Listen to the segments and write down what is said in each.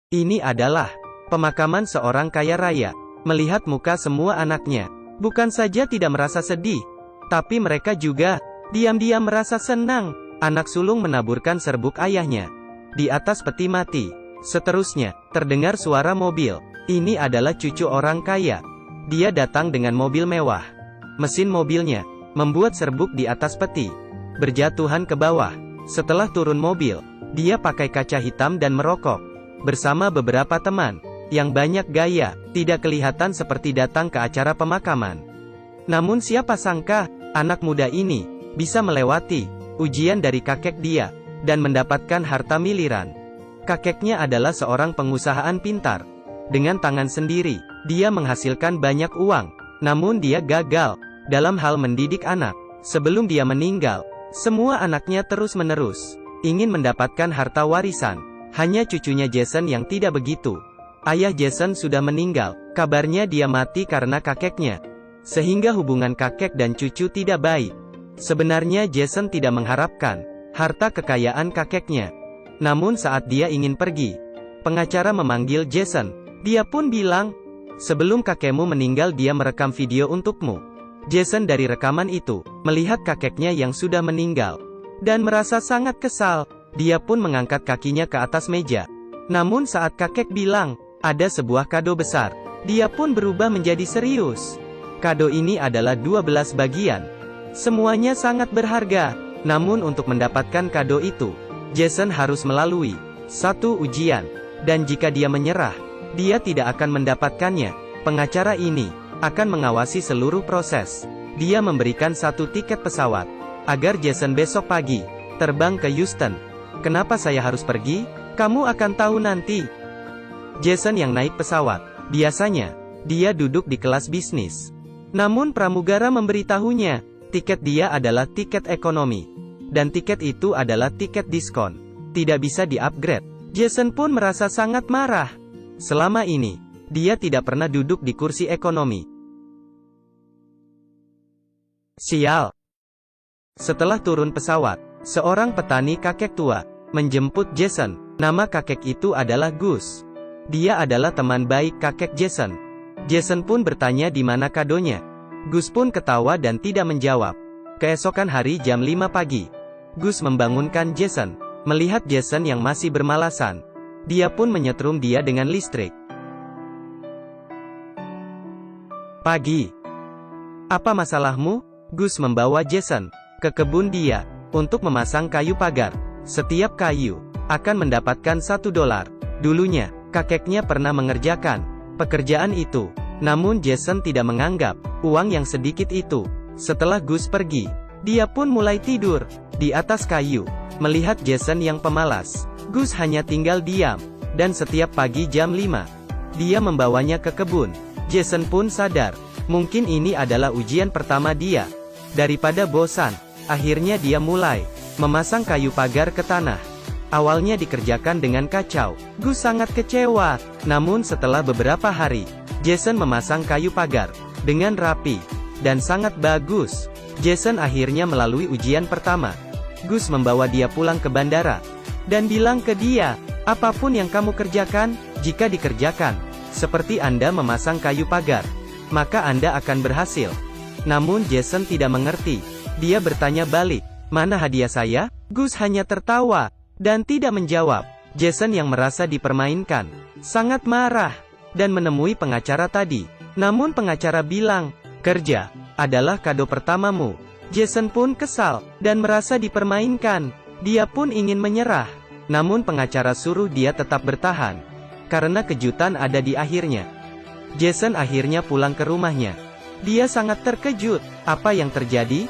Ini adalah pemakaman seorang kaya raya. Melihat muka semua anaknya, bukan saja tidak merasa sedih, tapi mereka juga diam-diam merasa senang. Anak sulung menaburkan serbuk ayahnya di atas peti mati. Seterusnya, terdengar suara mobil. Ini adalah cucu orang kaya. Dia datang dengan mobil mewah. Mesin mobilnya membuat serbuk di atas peti berjatuhan ke bawah. Setelah turun mobil, dia pakai kaca hitam dan merokok bersama beberapa teman yang banyak gaya, tidak kelihatan seperti datang ke acara pemakaman. Namun siapa sangka, anak muda ini bisa melewati ujian dari kakek dia dan mendapatkan harta miliaran. Kakeknya adalah seorang pengusahaan pintar. Dengan tangan sendiri, dia menghasilkan banyak uang. Namun dia gagal dalam hal mendidik anak. Sebelum dia meninggal, semua anaknya terus-menerus ingin mendapatkan harta warisan. Hanya cucunya Jason yang tidak begitu. Ayah Jason sudah meninggal. Kabarnya dia mati karena kakeknya. Sehingga hubungan kakek dan cucu tidak baik. Sebenarnya Jason tidak mengharapkan harta kekayaan kakeknya. Namun saat dia ingin pergi, pengacara memanggil Jason. Dia pun bilang, "Sebelum kakekmu meninggal dia merekam video untukmu." Jason dari rekaman itu melihat kakeknya yang sudah meninggal dan merasa sangat kesal. Dia pun mengangkat kakinya ke atas meja. Namun saat kakek bilang, ada sebuah kado besar, dia pun berubah menjadi serius. Kado ini adalah 12 bagian. Semuanya sangat berharga. Namun untuk mendapatkan kado itu, Jason harus melalui satu ujian. Dan jika dia menyerah, dia tidak akan mendapatkannya. Pengacara ini akan mengawasi seluruh proses. Dia memberikan satu tiket pesawat agar Jason besok pagi terbang ke Houston. "Kenapa saya harus pergi? Kamu akan tahu nanti." Jason yang naik pesawat. Biasanya, dia duduk di kelas bisnis. Namun pramugara memberitahunya, tiket dia adalah tiket ekonomi. Dan tiket itu adalah tiket diskon. Tidak bisa di-upgrade. Jason pun merasa sangat marah. Selama ini, dia tidak pernah duduk di kursi ekonomi. Sial. Setelah turun pesawat, seorang petani kakek tua menjemput Jason. Nama kakek itu adalah Gus. Dia adalah teman baik kakek Jason. Jason pun bertanya di mana kadonya. Gus pun ketawa dan tidak menjawab. Keesokan hari jam 5 pagi, Gus membangunkan Jason. Melihat Jason yang masih bermalasan, dia pun menyetrum dia dengan listrik. "Pagi. Apa masalahmu?" Gus membawa Jason ke kebun dia untuk memasang kayu pagar. Setiap kayu akan mendapatkan $1. Dulunya, kakeknya pernah mengerjakan pekerjaan itu. Namun Jason tidak menganggap uang yang sedikit itu. Setelah Gus pergi, dia pun mulai tidur di atas kayu. Melihat Jason yang pemalas, Gus hanya tinggal diam. Dan setiap pagi jam 5, dia membawanya ke kebun. Jason pun sadar, mungkin ini adalah ujian pertama dia. Daripada bosan, akhirnya dia mulai memasang kayu pagar ke tanah. Awalnya dikerjakan dengan kacau. Gus sangat kecewa. Namun setelah beberapa hari, Jason memasang kayu pagar dengan rapi dan sangat bagus. Jason akhirnya melalui ujian pertama. Gus membawa dia pulang ke bandara dan bilang ke dia, "Apapun yang kamu kerjakan, jika dikerjakan seperti Anda memasang kayu pagar, maka Anda akan berhasil." Namun Jason tidak mengerti. Dia bertanya balik, "Mana hadiah saya?" Gus hanya tertawa dan tidak menjawab. Jason yang merasa dipermainkan sangat marah dan menemui pengacara tadi. Namun pengacara bilang, "Kerja adalah kado pertamamu." Jason pun kesal dan merasa dipermainkan. Dia pun ingin menyerah. Namun pengacara suruh dia tetap bertahan karena kejutan ada di akhirnya. Jason akhirnya pulang ke rumahnya. Dia sangat terkejut. Apa yang terjadi?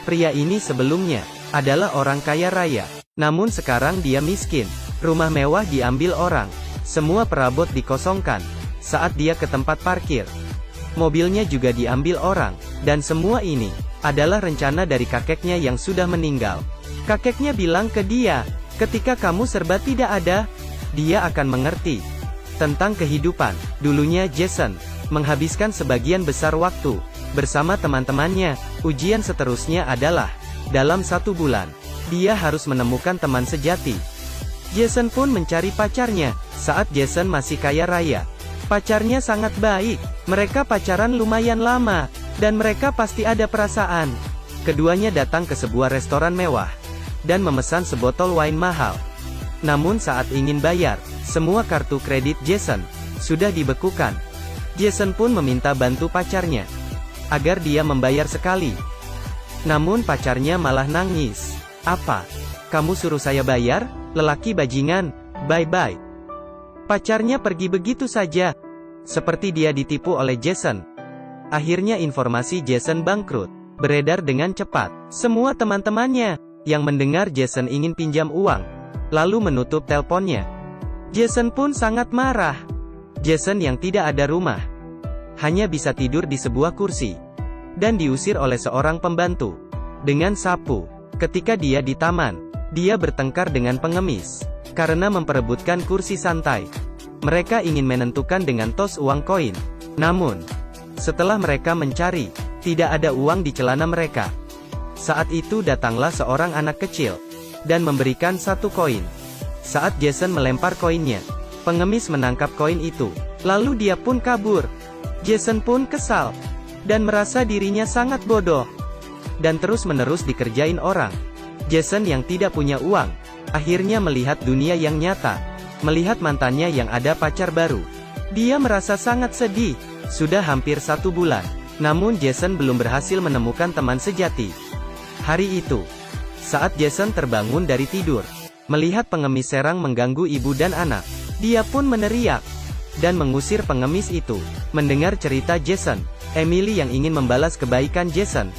Pria ini sebelumnya adalah orang kaya raya. Namun sekarang dia miskin. Rumah mewah diambil orang. Semua perabot dikosongkan saat dia ke tempat parkir. Mobilnya juga diambil orang. Dan semua ini adalah rencana dari kakeknya yang sudah meninggal. Kakeknya bilang ke dia, ketika kamu serba tidak ada, dia akan mengerti tentang kehidupan. Dulunya Jason menghabiskan sebagian besar waktu bersama teman-temannya. Ujian seterusnya adalah dalam 1 bulan, dia harus menemukan teman sejati. Jason pun mencari pacarnya. Saat Jason masih kaya raya, pacarnya sangat baik. Mereka pacaran lumayan lama, dan mereka pasti ada perasaan. Keduanya datang ke sebuah restoran mewah, dan memesan sebotol wine mahal. Namun saat ingin bayar, semua kartu kredit Jason sudah dibekukan. Jason pun meminta bantu pacarnya, agar dia membayar sekali. Namun pacarnya malah nangis. "Apa? Kamu suruh saya bayar? Lelaki bajingan, bye-bye." Pacarnya pergi begitu saja, seperti dia ditipu oleh Jason. Akhirnya informasi Jason bangkrut beredar dengan cepat. Semua teman-temannya yang mendengar Jason ingin pinjam uang, lalu menutup teleponnya. Jason pun sangat marah. Jason yang tidak ada rumah, hanya bisa tidur di sebuah kursi, dan diusir oleh seorang pembantu dengan sapu. Ketika dia di taman, dia bertengkar dengan pengemis karena memperebutkan kursi santai. Mereka ingin menentukan dengan tos uang koin. Namun, setelah mereka mencari, tidak ada uang di celana mereka. Saat itu datanglah seorang anak kecil dan memberikan 1 koin. Saat Jason melempar koinnya, pengemis menangkap koin itu, lalu dia pun kabur. Jason pun kesal dan merasa dirinya sangat bodoh, dan terus-menerus dikerjain orang. Jason yang tidak punya uang, akhirnya melihat dunia yang nyata, melihat mantannya yang ada pacar baru. Dia merasa sangat sedih. Sudah hampir 1 bulan, namun Jason belum berhasil menemukan teman sejati. Hari itu, saat Jason terbangun dari tidur, melihat pengemis serang mengganggu ibu dan anak, dia pun meneriak dan mengusir pengemis itu. Mendengar cerita Jason, Emily yang ingin membalas kebaikan Jason,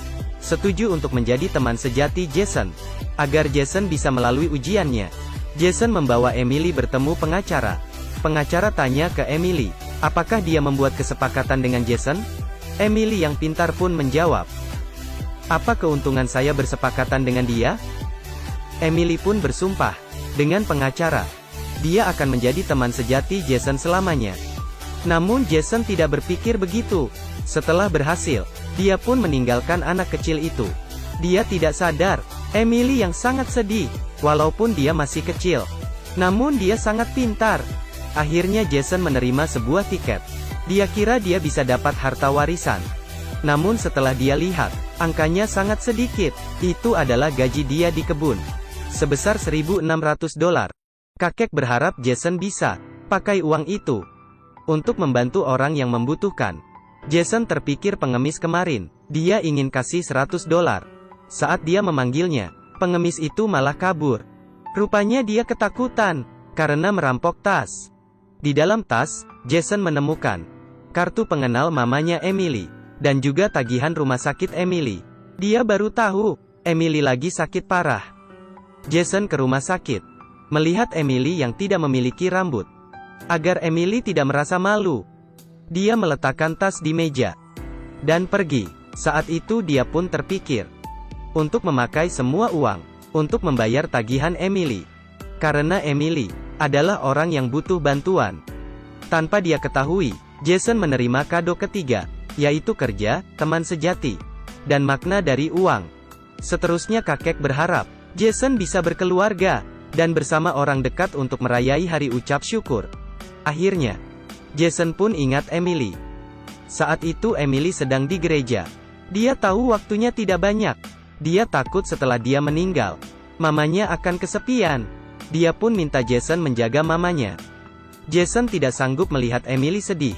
setuju untuk menjadi teman sejati Jason, agar Jason bisa melalui ujiannya. Jason membawa Emily bertemu pengacara. Pengacara tanya ke Emily, apakah dia membuat kesepakatan dengan Jason? Emily yang pintar pun menjawab, "Apa keuntungan saya bersepakatan dengan dia?" Emily pun bersumpah dengan pengacara, dia akan menjadi teman sejati Jason selamanya. Namun Jason tidak berpikir begitu. Setelah berhasil, dia pun meninggalkan anak kecil itu. Dia tidak sadar, Emily yang sangat sedih, walaupun dia masih kecil. Namun dia sangat pintar. Akhirnya Jason menerima sebuah tiket. Dia kira dia bisa dapat harta warisan. Namun setelah dia lihat, angkanya sangat sedikit. Itu adalah gaji dia di kebun, sebesar $1.600. Kakek berharap Jason bisa pakai uang itu untuk membantu orang yang membutuhkan. Jason terpikir pengemis kemarin, dia ingin kasih $100. Saat dia memanggilnya, pengemis itu malah kabur. Rupanya dia ketakutan karena merampok tas. Di dalam tas, Jason menemukan kartu pengenal mamanya Emily, dan juga tagihan rumah sakit Emily. Dia baru tahu, Emily lagi sakit parah. Jason ke rumah sakit, melihat Emily yang tidak memiliki rambut. Agar Emily tidak merasa malu, dia meletakkan tas di meja dan pergi. Saat itu dia pun terpikir untuk memakai semua uang untuk membayar tagihan Emily, karena Emily adalah orang yang butuh bantuan. Tanpa dia ketahui, Jason menerima kado ketiga, yaitu kerja, teman sejati, dan makna dari uang. Seterusnya kakek berharap Jason bisa berkeluarga dan bersama orang dekat untuk merayai hari ucap syukur. Akhirnya, Jason pun ingat Emily. Saat itu Emily sedang di gereja. Dia tahu waktunya tidak banyak. Dia takut setelah dia meninggal, mamanya akan kesepian. Dia pun minta Jason menjaga mamanya. Jason tidak sanggup melihat Emily sedih,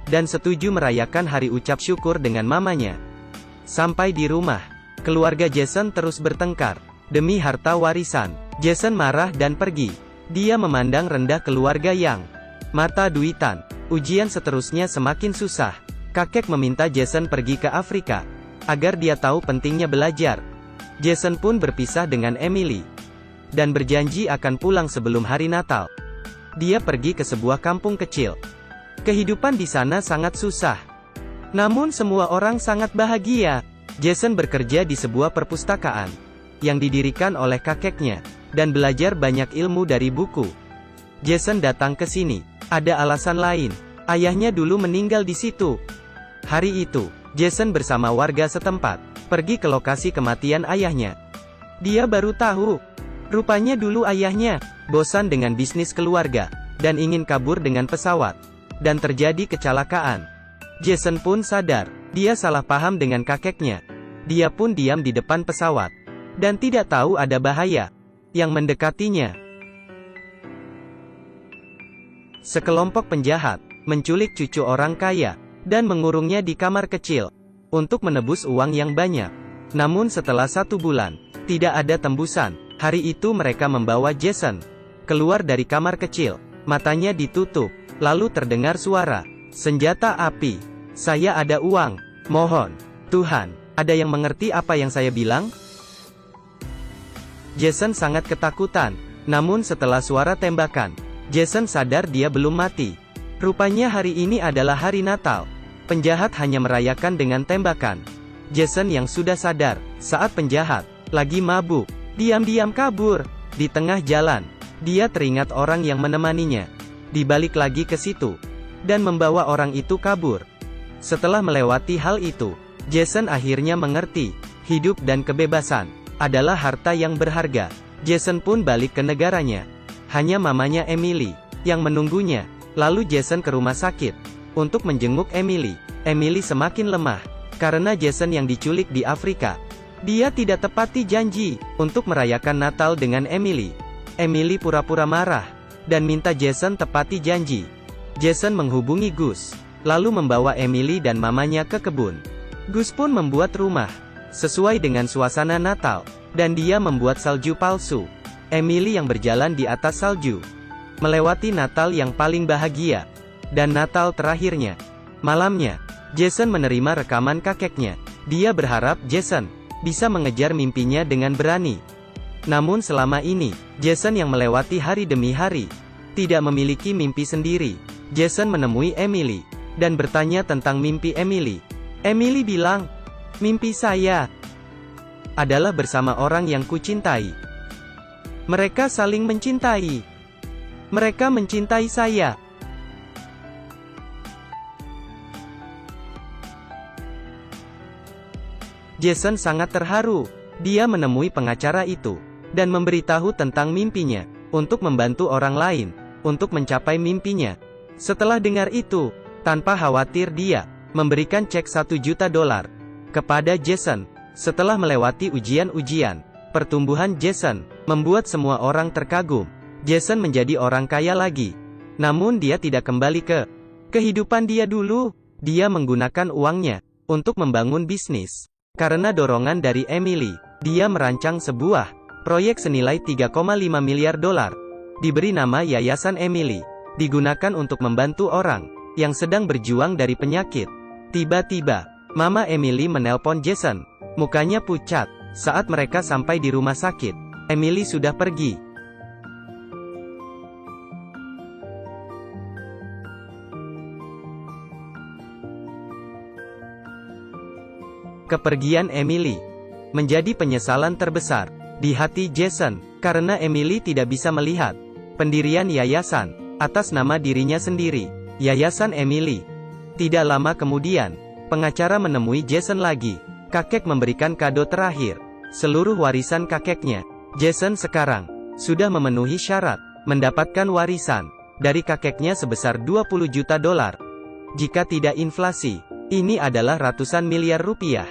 dan setuju merayakan hari ucap syukur dengan mamanya. Sampai di rumah, keluarga Jason terus bertengkar demi harta warisan. Jason marah dan pergi. Dia memandang rendah keluarga yang mata duitan. Ujian seterusnya semakin susah. Kakek meminta Jason pergi ke Afrika, agar dia tahu pentingnya belajar. Jason pun berpisah dengan Emily, dan berjanji akan pulang sebelum hari Natal. Dia pergi ke sebuah kampung kecil. Kehidupan di sana sangat susah, namun semua orang sangat bahagia. Jason bekerja di sebuah perpustakaan yang didirikan oleh kakeknya, dan belajar banyak ilmu dari buku. Jason datang ke sini, ada alasan lain. Ayahnya dulu meninggal di situ. Hari itu, Jason bersama warga setempat pergi ke lokasi kematian ayahnya. Dia baru tahu, rupanya dulu ayahnya bosan dengan bisnis keluarga, dan ingin kabur dengan pesawat. Dan terjadi kecelakaan. Jason pun sadar, dia salah paham dengan kakeknya. Dia pun diam di depan pesawat, dan tidak tahu ada bahaya yang mendekatinya. Sekelompok penjahat menculik cucu orang kaya, dan mengurungnya di kamar kecil, untuk menebus uang yang banyak. Namun setelah 1 bulan, tidak ada tembusan. Hari itu mereka membawa Jason keluar dari kamar kecil. Matanya ditutup, lalu terdengar suara, "Senjata api. Saya ada uang. Mohon, Tuhan, ada yang mengerti apa yang saya bilang?" Jason sangat ketakutan. Namun setelah suara tembakan, Jason sadar dia belum mati. Rupanya hari ini adalah hari Natal. Penjahat hanya merayakan dengan tembakan. Jason yang sudah sadar, saat penjahat lagi mabuk, diam-diam kabur. Di tengah jalan, dia teringat orang yang menemaninya. Dibalik lagi ke situ, dan membawa orang itu kabur. Setelah melewati hal itu, Jason akhirnya mengerti, hidup dan kebebasan adalah harta yang berharga. Jason pun balik ke negaranya. Hanya mamanya Emily yang menunggunya. Lalu Jason ke rumah sakit untuk menjenguk Emily. Emily semakin lemah karena Jason yang diculik di Afrika. Dia tidak tepati janji untuk merayakan Natal dengan Emily. Emily pura-pura marah dan minta Jason tepati janji. Jason menghubungi Gus, lalu membawa Emily dan mamanya ke kebun. Gus pun membuat rumah sesuai dengan suasana Natal, dan dia membuat salju palsu. Emily yang berjalan di atas salju, melewati Natal yang paling bahagia. Dan Natal terakhirnya, malamnya, Jason menerima rekaman kakeknya. Dia berharap Jason bisa mengejar mimpinya dengan berani. Namun selama ini, Jason yang melewati hari demi hari, tidak memiliki mimpi sendiri. Jason menemui Emily, dan bertanya tentang mimpi Emily. Emily bilang, "Mimpi saya adalah bersama orang yang kucintai. Mereka saling mencintai. Mereka mencintai saya." Jason sangat terharu. Dia menemui pengacara itu, dan memberitahu tentang mimpinya, untuk membantu orang lain, untuk mencapai mimpinya. Setelah dengar itu, tanpa khawatir dia memberikan cek $1 juta kepada Jason. Setelah melewati ujian-ujian, pertumbuhan Jason membuat semua orang terkagum. Jason menjadi orang kaya lagi. Namun dia tidak kembali ke kehidupan dia dulu. Dia menggunakan uangnya untuk membangun bisnis. Karena dorongan dari Emily, dia merancang sebuah proyek senilai $3,5 miliar. Diberi nama Yayasan Emily, digunakan untuk membantu orang yang sedang berjuang dari penyakit. Tiba-tiba, Mama Emily menelpon Jason. Mukanya pucat. Saat mereka sampai di rumah sakit, Emily sudah pergi. Kepergian Emily menjadi penyesalan terbesar di hati Jason, karena Emily tidak bisa melihat pendirian yayasan atas nama dirinya sendiri, Yayasan Emily. Tidak lama kemudian, pengacara menemui Jason lagi. Kakek memberikan kado terakhir, seluruh warisan kakeknya. Jason sekarang sudah memenuhi syarat mendapatkan warisan dari kakeknya sebesar $20 juta. Jika tidak inflasi, ini adalah ratusan miliar rupiah.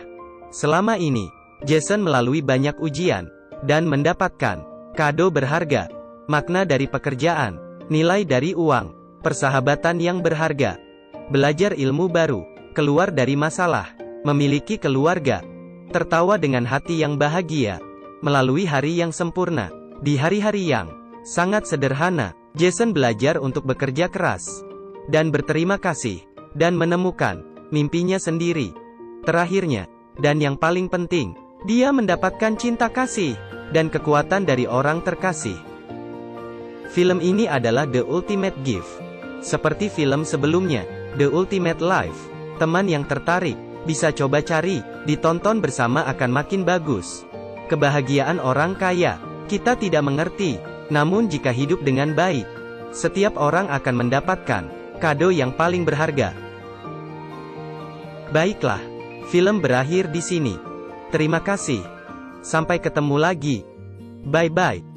Selama ini, Jason melalui banyak ujian, dan mendapatkan kado berharga, makna dari pekerjaan, nilai dari uang, persahabatan yang berharga, belajar ilmu baru, keluar dari masalah, memiliki keluarga, tertawa dengan hati yang bahagia, melalui hari yang sempurna. Di hari-hari yang sangat sederhana, Jason belajar untuk bekerja keras, dan berterima kasih, dan menemukan mimpinya sendiri. Terakhirnya, dan yang paling penting, dia mendapatkan cinta kasih, dan kekuatan dari orang terkasih. Film ini adalah The Ultimate Gift. Seperti film sebelumnya, The Ultimate Life. Teman yang tertarik, bisa coba cari, ditonton bersama akan makin bagus. Kebahagiaan orang kaya, kita tidak mengerti, namun jika hidup dengan baik, setiap orang akan mendapatkan kado yang paling berharga. Baiklah, film berakhir di sini. Terima kasih. Sampai ketemu lagi. Bye-bye.